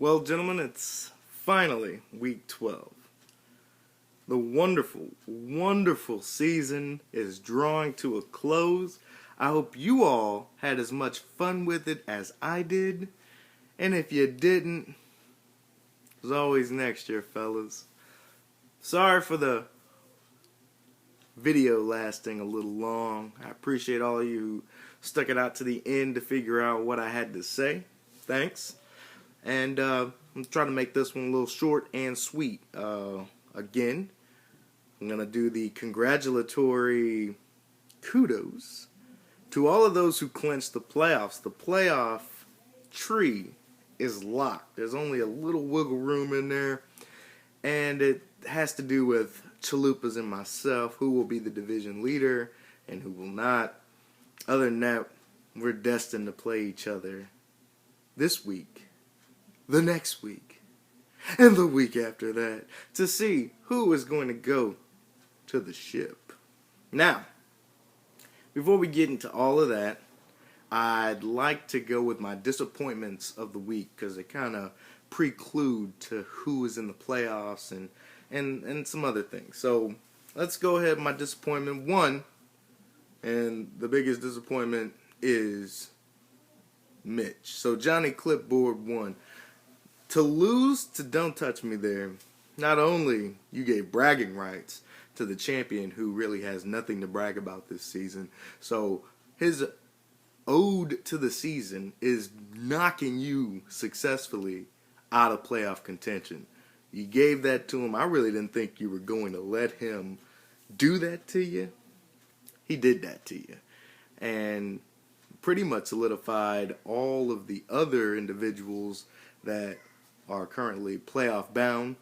Well, gentlemen, it's finally week 12. The wonderful, wonderful season is drawing to a close. I hope you all had as much fun with it as I did. And if you didn't, there's always next year, fellas. Sorry for the video lasting a little long. I appreciate all of you who stuck it out to the end to figure out what I had to say. Thanks. And I'm trying to make this one a little short and sweet. Again, I'm going to do the congratulatory kudos to all of those who clinched the playoffs. The playoff tree is locked. There's only a little wiggle room in there. And it has to do with Chalupas and myself, who will be the division leader and who will not. Other than that, we're destined to play each other this week, the next week, and the week after that to see who is going to go to the ship. Now, before we get into all of that, I'd like to go with my disappointments of the week because they kind of preclude to who is in the playoffs and some other things. So let's go ahead. My disappointment one, and the biggest disappointment is Mitch. So Johnny Clipboard won. To lose to Don't Touch Me there, not only you gave bragging rights to the champion who really has nothing to brag about this season. So his ode to the season is knocking you successfully out of playoff contention. You gave that to him. I really didn't think you were going to let him do that to you. He did that to you. And pretty much solidified all of the other individuals that are currently playoff bound.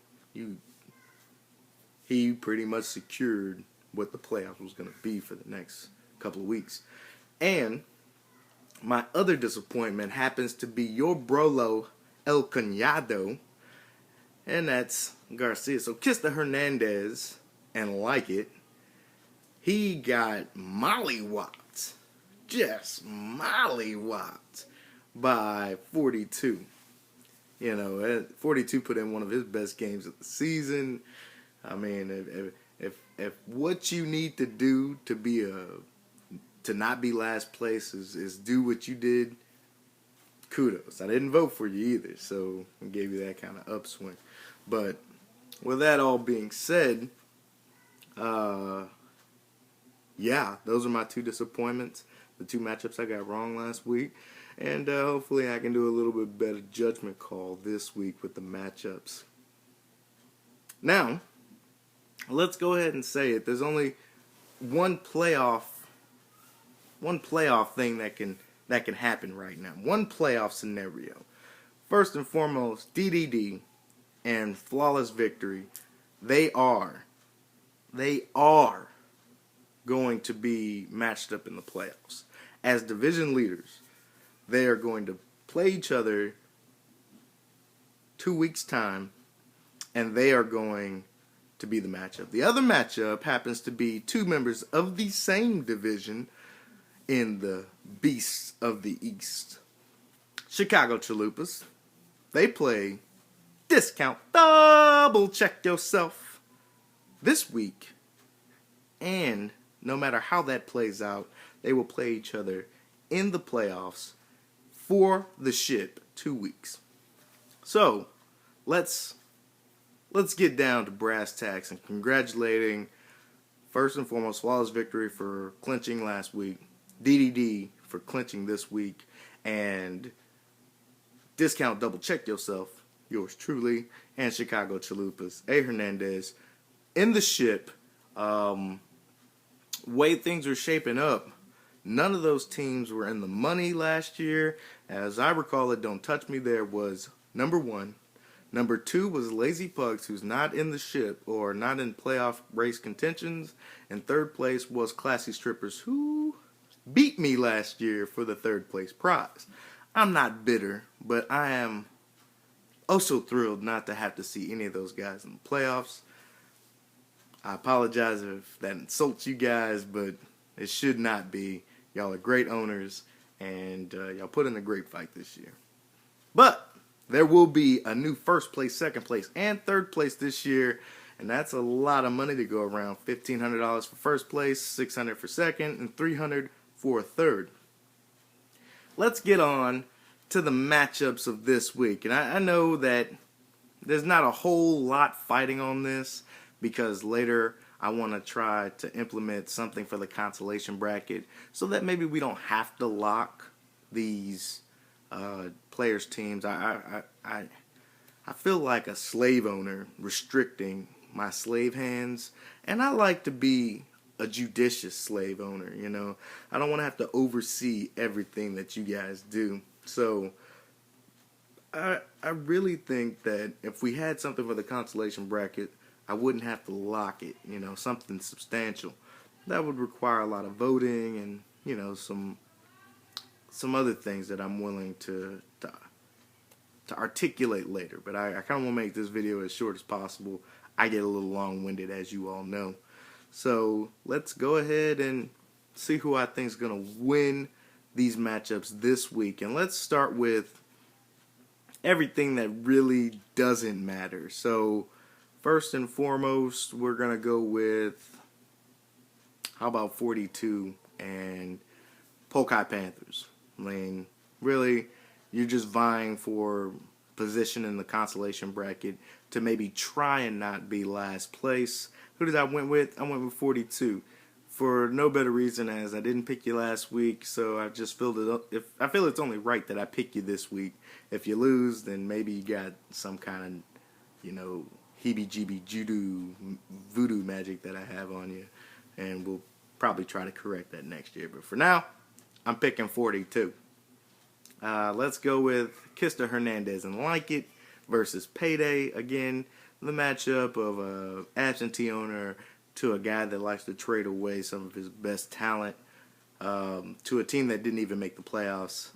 He pretty much secured what the playoffs was going to be for the next couple of weeks. And my other disappointment happens to be your brolo El Cuñado, and that's Garcia. So Kiss the Hernandez and like it. He got mollywopped, just mollywopped by 42. 42 put in one of his best games of the season. I mean, if what you need to do to not be last place is do what you did, kudos. I didn't vote for you either, so I gave you that kind of upswing. But with that all being said, yeah, those are my two disappointments. The two matchups I got wrong last week. And hopefully I can do a little bit better judgment call this week with the matchups. Now, let's go ahead and say it. There's only one playoff thing that can happen right now. One playoff scenario. First and foremost, DDD and Flawless Victory, they are going to be matched up in the playoffs. As division leaders, they are going to play each other 2 weeks' time, and they are going to be the matchup. The other matchup happens to be two members of the same division in the Beasts of the East. Chicago Chalupas. They play Discount Double Check Yourself this week. And no matter how that plays out, they will play each other in the playoffs for the ship 2 weeks. So, let's get down to brass tacks and congratulating, first and foremost, Flawless Victory for clinching last week, DDD for clinching this week, and Discount Double Check Yourself, yours truly, and Chicago Chalupas, A. Hernandez, in the ship. Way things are shaping up, none of those teams were in the money last year. As I recall it, Don't Touch Me there was number one. Number two was Lazy Pugs, who's not in the ship or not in playoff race contentions. And third place was Classy Strippers, who beat me last year for the third place prize. I'm not bitter, but I am so thrilled not to have to see any of those guys in the playoffs. I apologize if that insults you guys, but it should not be. Y'all are great owners, and y'all put in a great fight this year. But there will be a new first place, second place, and third place this year, and that's a lot of money to go around. $1,500 for first place, $600 for second, and $300 for third. Let's get on to the matchups of this week, and I know that there's not a whole lot fighting on this because later I want to try to implement something for the consolation bracket so that maybe we don't have to lock these players' teams. I feel like a slave owner restricting my slave hands, and I like to be a judicious slave owner. You know, I don't want to have to oversee everything that you guys do. So I really think that if we had something for the consolation bracket, I wouldn't have to lock it, you know, something substantial. That would require a lot of voting and, you know, some other things that I'm willing to articulate later. But I kind of want to make this video as short as possible. I get a little long-winded, as you all know. So let's go ahead and see who I think is going to win these matchups this week. And let's start with everything that really doesn't matter. So first and foremost, we're going to go with, how about 42 and Pokai Panthers? I mean, really, you're just vying for position in the consolation bracket to maybe try and not be last place. Who did I went with? I went with 42. For no better reason as I didn't pick you last week, so I just filled it up. I feel it's only right that I pick you this week. If you lose, then maybe you got some kind of, you know, heebie-jeebie voodoo magic that I have on you, and we'll probably try to correct that next year. But for now, I'm picking 42. Let's go with Kister Hernandez and Like It versus Payday. Again, the matchup of an absentee owner to a guy that likes to trade away some of his best talent to a team that didn't even make the playoffs.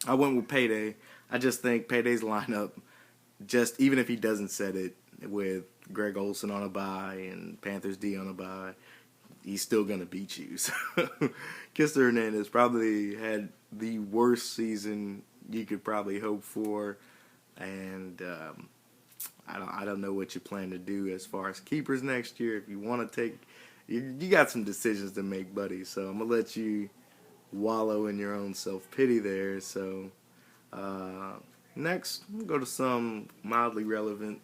I went with Payday. I just think Payday's lineup, just even if he doesn't set it with Greg Olson on a bye and Panthers D on a bye, he's still going to beat you. So Kister Hernandez probably had the worst season you could probably hope for, and I don't know what you plan to do as far as keepers next year. If you want to take, you got some decisions to make, buddy. So I'm gonna let you wallow in your own self-pity there. So next, we'll go to some mildly relevant.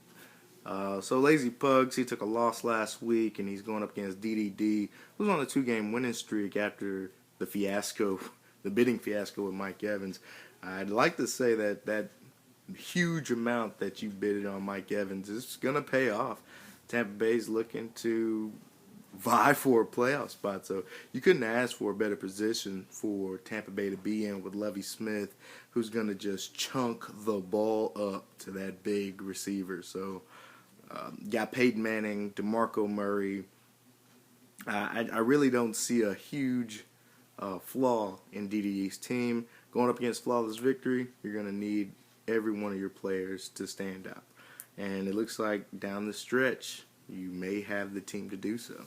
So Lazy Pugs, he took a loss last week, and he's going up against DDD, who's on a 2-game winning streak after the fiasco, the bidding fiasco with Mike Evans. I'd like to say that huge amount that you bidded on Mike Evans is going to pay off. Tampa Bay's looking to vie for a playoff spot, so you couldn't ask for a better position for Tampa Bay to be in with Lovie Smith, who's going to just chunk the ball up to that big receiver. So got Peyton Manning, DeMarco Murray. I really don't see a huge flaw in DDD's team. Going up against Flawless Victory, you're going to need every one of your players to stand out. And it looks like down the stretch, you may have the team to do so.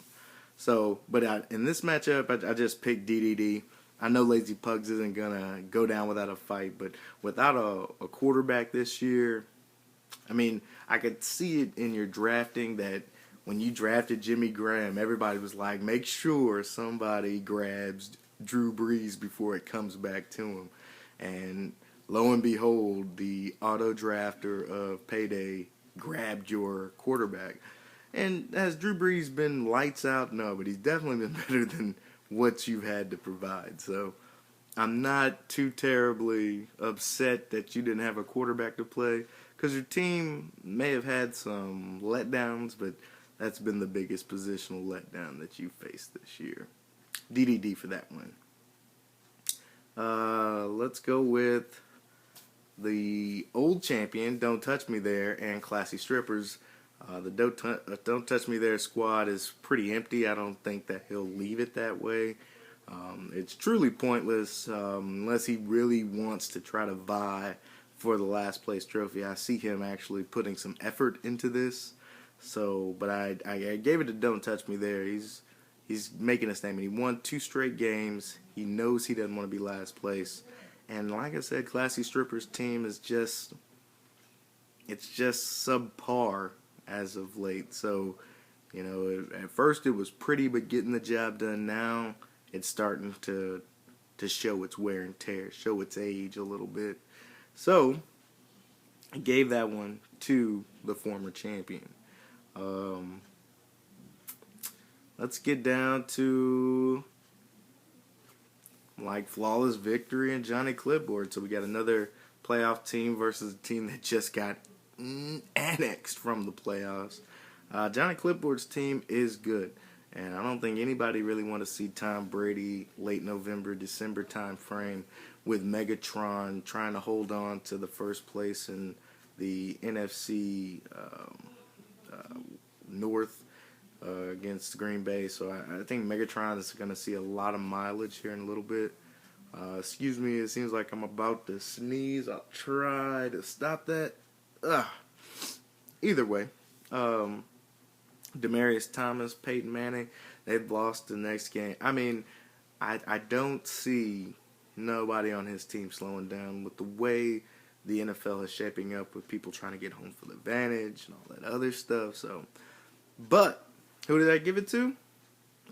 So, but in this matchup, I just picked DDD. I know Lazy Pugs isn't going to go down without a fight, but without a quarterback this year, I mean, I could see it in your drafting that when you drafted Jimmy Graham, everybody was like, make sure somebody grabs Drew Brees before it comes back to him. And lo and behold, the auto drafter of Payday grabbed your quarterback. And has Drew Brees been lights out? No, but he's definitely been better than what you've had to provide. So I'm not too terribly upset that you didn't have a quarterback to play, because your team may have had some letdowns, but that's been the biggest positional letdown that you faced this year. DDD for that one. Let's go with the old champion, Don't Touch Me There, and Classy Strippers. The Don't Touch Me There squad is pretty empty. I don't think that he'll leave it that way. It's truly pointless unless he really wants to try to vie for the last place trophy. I see him actually putting some effort into this. So, but I gave it to Don't Touch Me There. He's making a statement. He won 2 straight games. He knows he doesn't want to be last place. And like I said, Classy Strippers team is just subpar as of late. So, at first it was pretty, but getting the job done now, it's starting to show its wear and tear, show its age a little bit. So, I gave that one to the former champion. Let's get down to Flawless Victory and Johnny Clipboard. So we got another playoff team versus a team that just got annexed from the playoffs. Johnny Clipboard's team is good, and I don't think anybody really want to see Tom Brady late November, December time frame with Megatron trying to hold on to the first place in the NFC North against Green Bay. So I think Megatron is going to see a lot of mileage here in a little bit. Excuse me, it seems like I'm about to sneeze. I'll try to stop that. Either way, Demaryius Thomas, Peyton Manning, they've lost the next game. I mean, I don't see nobody on his team slowing down with the way the NFL is shaping up with people trying to get home field advantage and all that other stuff. So, but who did I give it to?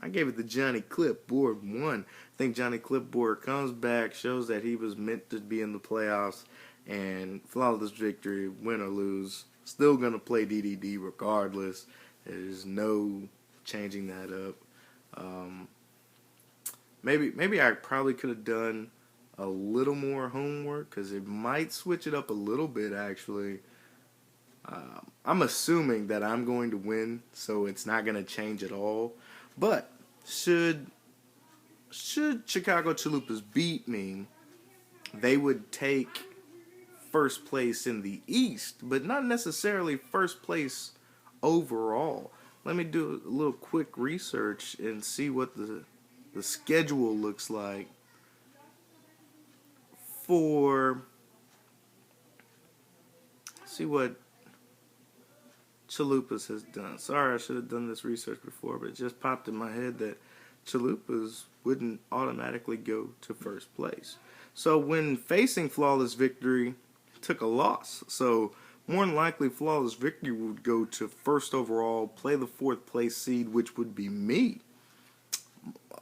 I gave it to Johnny Clipboard 1. I think Johnny Clipboard comes back, shows that he was meant to be in the playoffs, and flawless victory, win or lose. Still going to play DDD regardless. There's no changing that up. Maybe I probably could have done a little more homework because it might switch it up a little bit, actually. I'm assuming that I'm going to win, so it's not going to change at all. But should Chicago Chalupas beat me, they would take first place in the East, but not necessarily first place overall. Let me do a little quick research and see what the schedule looks like for. See what Chalupas has done. Sorry, I should have done this research before, but it just popped in my head that Chalupas wouldn't automatically go to first place. So when facing Flawless Victory, took a loss. So more than likely, Flawless Victory would go to first overall, play the fourth place seed, which would be me.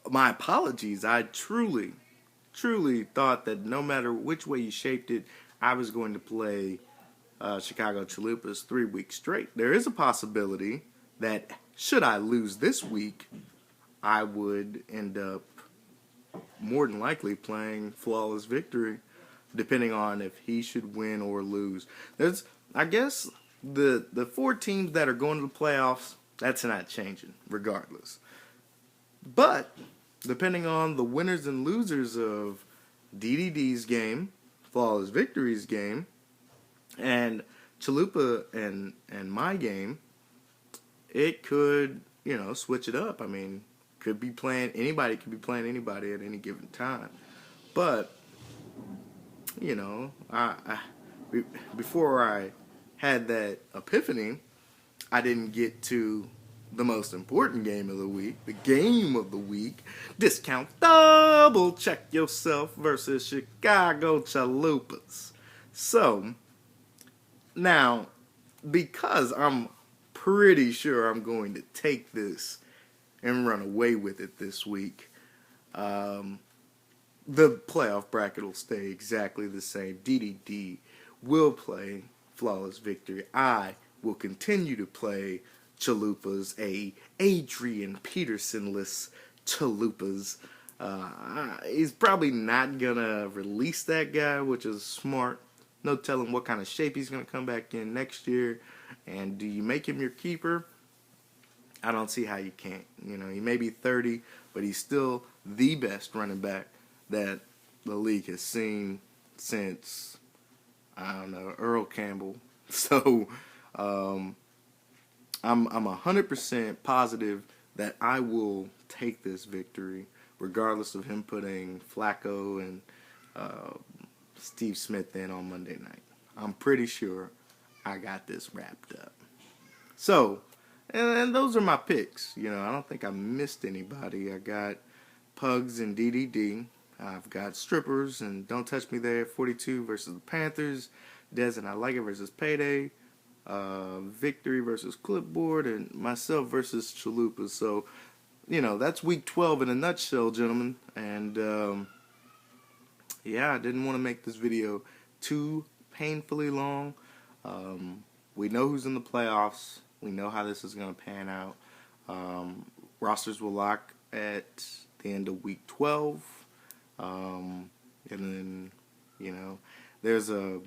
My apologies. I truly thought that no matter which way you shaped it, I was going to play Chicago Chalupas 3 weeks straight. There is a possibility that should I lose this week, I would end up more than likely playing Flawless Victory, depending on if he should win or lose. There's, I guess, the 4 teams that are going to the playoffs, that's not changing, regardless. But, depending on the winners and losers of DDD's game, Flawless Victory's game, and Chalupa and my game, it could, switch it up. I mean, anybody could be playing anybody at any given time. But, before I had that epiphany, I didn't get to the most important game of the week, the game of the week, Discount Double Check Yourself versus Chicago Chalupas. So, now, because I'm pretty sure I'm going to take this and run away with it this week, the playoff bracket will stay exactly the same. DDD will play Flawless Victory. I will continue to play Chalupas, Adrian Peterson-less Chalupas. He's probably not going to release that guy, which is smart. No telling what kind of shape he's going to come back in next year. And do you make him your keeper? I don't see how you can't. He may be 30, but he's still the best running back that the league has seen since, Earl Campbell. So, I'm 100% positive that I will take this victory, regardless of him putting Flacco and Steve Smith in on Monday night. I'm pretty sure I got this wrapped up. So, and those are my picks. I don't think I missed anybody. I got Pugs and DDD, I've got strippers and Don't Touch Me There, 42 versus the Panthers, Dez and I Like It versus Payday, Victory versus Clipboard, and myself versus Chalupa. So, that's week 12 in a nutshell, gentlemen. And, I didn't want to make this video too painfully long. We know who's in the playoffs. We know how this is going to pan out. Rosters will lock at the end of week 12. And then, there's a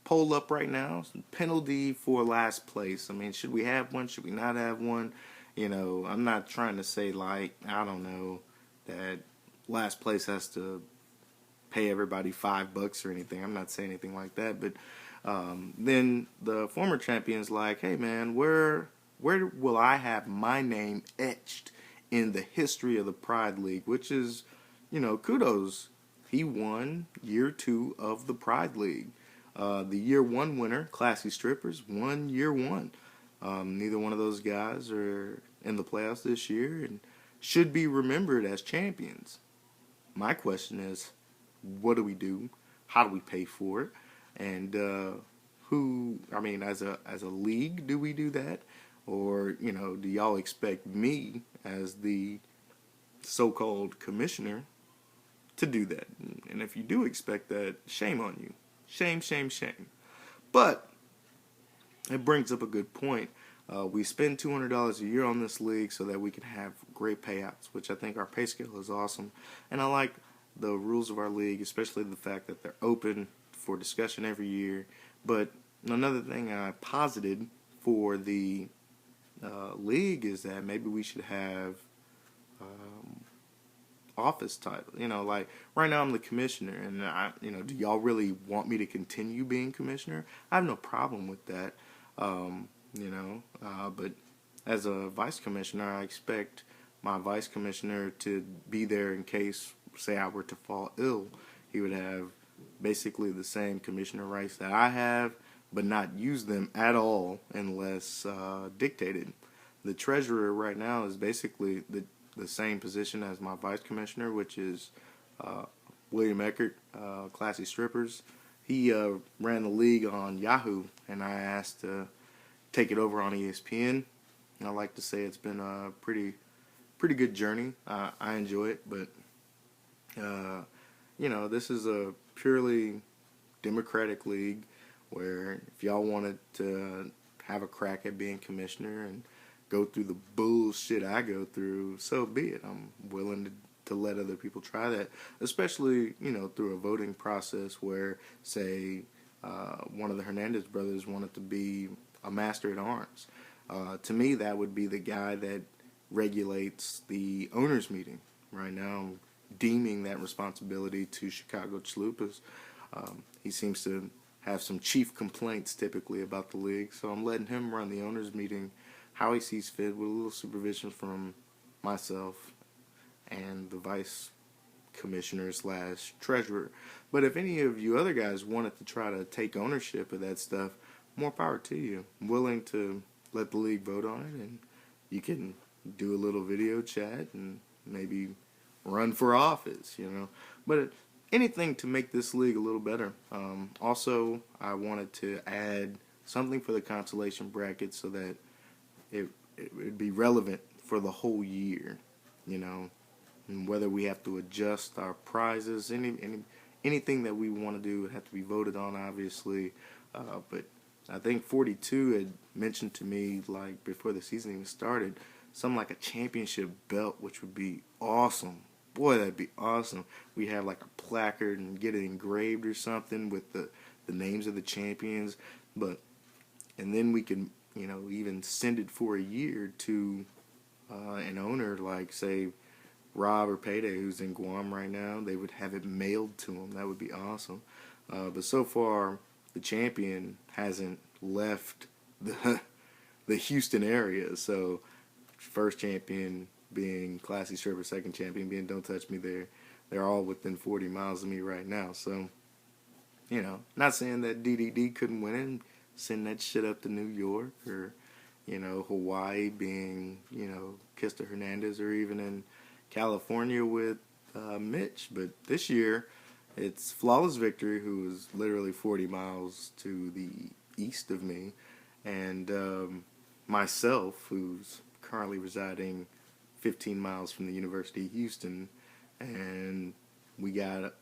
poll up right now. Penalty for last place. I mean, should we have one? Should we not have one? I'm not trying to say, that last place has to pay everybody $5 or anything. I'm not saying anything like that. But then the former champion's like, hey, man, where will I have my name etched in the history of the Pride League? Which is, kudos. He won year 2 of the Pride League. The year 1 winner, Classy Strippers, won year 1. Neither one of those guys are in the playoffs this year and should be remembered as champions. My question is, what do we do? How do we pay for it? And as a league, do we do that? Or, do y'all expect me as the so-called commissioner to do that? And if you do expect that, shame on you. Shame, shame, shame. But it brings up a good point. We spend $200 a year on this league so that we can have great payouts, which I think our pay scale is awesome. And I like the rules of our league, especially the fact that they're open for discussion every year. But another thing I posited for the league is that maybe we should have office title. Like right now I'm the commissioner, and do y'all really want me to continue being commissioner? I have no problem with that. But as a vice commissioner, I expect my vice commissioner to be there in case, say, I were to fall ill. He would have basically the same commissioner rights that I have, but not use them at all unless dictated. The treasurer right now is basically the same position as my vice commissioner, which is William Eckert, Classy Strippers. He ran the league on Yahoo, and I asked to take it over on ESPN. And I like to say it's been a pretty good journey. I enjoy it, but this is a purely democratic league where if y'all wanted to have a crack at being commissioner and go through the bullshit I go through, so be it. I'm willing to let other people try that, especially, through a voting process where, say, one of the Hernandez brothers wanted to be a master at arms. To me, that would be the guy that regulates the owners' meeting. Right now, I'm deeming that responsibility to Chicago Chalupas. He seems to have some chief complaints typically about the league, so I'm letting him run the owners' meeting how he sees fit with a little supervision from myself and the vice commissioner / treasurer. But if any of you other guys wanted to try to take ownership of that stuff, more power to you. I'm willing to let the league vote on it, and you can do a little video chat and maybe run for office, But anything to make this league a little better. Also, I wanted to add something for the consolation bracket so that it would be relevant for the whole year, and whether we have to adjust our prizes, anything that we want to do would have to be voted on, obviously. But I think 42 had mentioned to me, like, before the season even started, something like a championship belt, which would be awesome. Boy, that'd be awesome. We have like a placard and get it engraved or something with the names of the champions. And then we can, even send it for a year to an owner, like, say, Rob or Payday, who's in Guam right now. They would have it mailed to them. That would be awesome. But so far, the champion hasn't left the Houston area. So, first champion being Classy Stripper, second champion being Don't Touch Me There. They're all within 40 miles of me right now. So, not saying that DDD couldn't win it and send that shit up to New York or, Hawaii being, Kista Hernandez, or even in California with Mitch, but this year it's Flawless Victory, who is literally 40 miles to the east of me, and myself, who's currently residing 15 miles from the University of Houston, and we got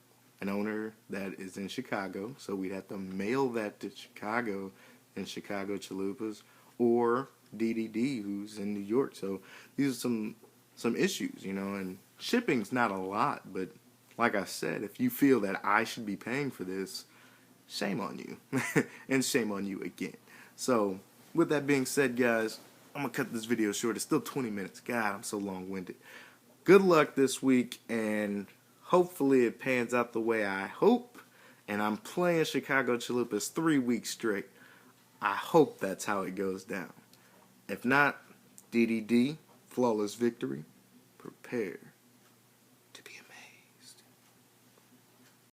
an owner that is in Chicago, so we'd have to mail that to Chicago in Chicago Chalupas, or DDD, who's in New York. So these are some issues, and shipping's not a lot, but like I said, if you feel that I should be paying for this, shame on you, and shame on you again. So with that being said, guys, I'm gonna cut this video short. It's still 20 minutes. God, I'm so long-winded. Good luck this week, and hopefully it pans out the way I hope. And I'm playing Chicago Chalupas 3 weeks straight. I hope that's how it goes down. If not, DDD, Flawless Victory, prepare.